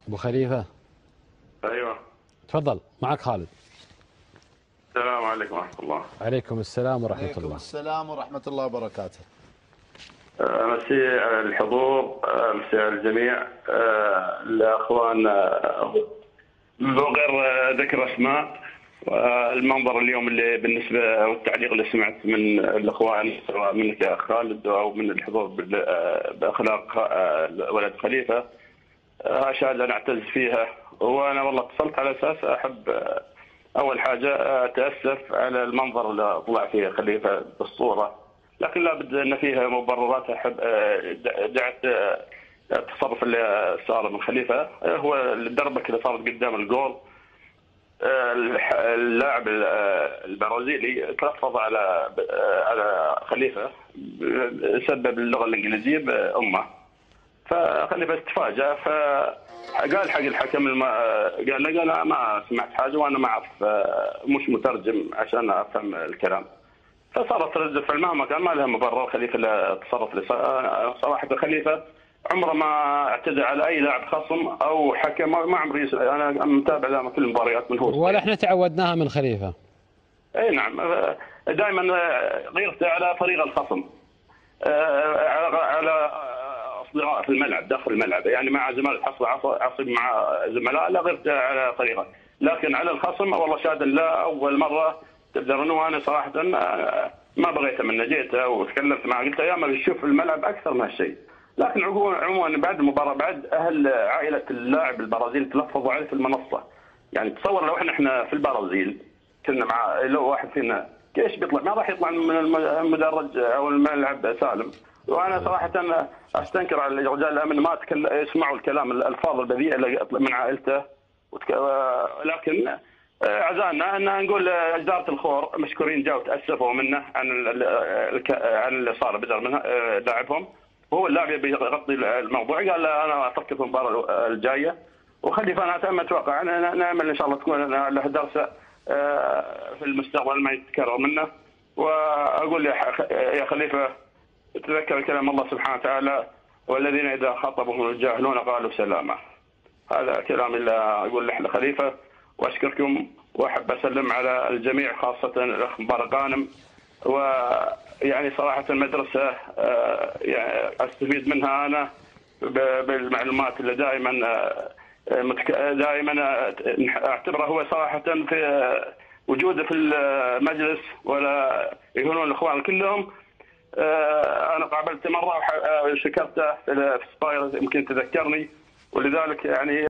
أبو خليفة. ايوه. تفضل، معك خالد. السلام عليكم ورحمه الله. عليكم السلام ورحمة عليكم الله. السلام ورحمة الله وبركاته. امسي على الحضور، امسي على الجميع. الاخوان من غير ذكر اسماء. المنظر اليوم اللي بالنسبه والتعليق اللي سمعت من الاخوان، سواء منك يا خالد او من الحضور باخلاق ولد خليفه، شهاده نعتز فيها. وانا والله اتصلت على اساس احب اول حاجه اتاسف على المنظر اللي طلع فيه خليفه بالصوره، لكن لابد ان فيها مبررات. احب دعت التصرف اللي صار من خليفه، هو الدربكه اللي صارت قدام الجول. اللاعب البرازيلي تلفظ على خليفه، سبب اللغه الانجليزيه بامه، فخليفه تفاجأ، فقال حق الحكم قال له انا ما سمعت حاجه وانا ما اعرف، مش مترجم عشان افهم الكلام. فصارت رده فعل مهما كان ما لها مبرر. خليفه التصرف اللي صراحه خليفه عمره ما اعتدى على اي لاعب خصم او حكم، ما عمري انا متابع له كل المباريات من هو. ولا احنا تعودناها من خليفة. اي نعم، دائما غيرته على فريق الخصم، على اصدقاء في الملعب داخل الملعب، يعني مع زملاء حصل عصب مع زملاء، لا غير على طريقه، لكن على الخصم والله شهاده لا اول مره تقدرون. وانا صراحه ما بغيت منه، جيته وتكلمت معه قلت يا ما بيشوف الملعب اكثر من هالشيء. لكن عموما بعد المباراه، بعد اهل عائله اللاعب البرازيلي تلفظوا عليه في المنصه. يعني تصور لو احنا في البرازيل كنا مع لو واحد فينا ايش بيطلع؟ ما راح يطلع من المدرج او الملعب سالم. وانا صراحه استنكر على رجال الامن ما يسمعوا الكلام الالفاظ البذيئه اللي من عائلته، لكن عزانا ان نقول اداره الخور مشكورين، جاوا تاسفوا منه عن اللي صار بدل من لاعبهم، وهو اللاعب يبي يغطي الموضوع. قال انا افكر في المباراه الجايه، وخليفه انا اتوقع نامل ان شاء الله تكون له درس في المستقبل ما يتكرر منه. واقول يا خليفه تذكر كلام الله سبحانه وتعالى: والذين اذا خاطبهم الجاهلون قالوا سلاما. هذا كلام اللي اقول له خليفه، واشكركم واحب اسلم على الجميع، خاصه الاخ مبارك غانم. ويعني صراحه المدرسه يعني استفيد منها انا بالمعلومات اللي دائما اعتبره هو صراحه في وجوده في المجلس، ولا يهونون الاخوان كلهم. انا قابلته مره وشكرته في سباير، يمكن تذكرني، ولذلك يعني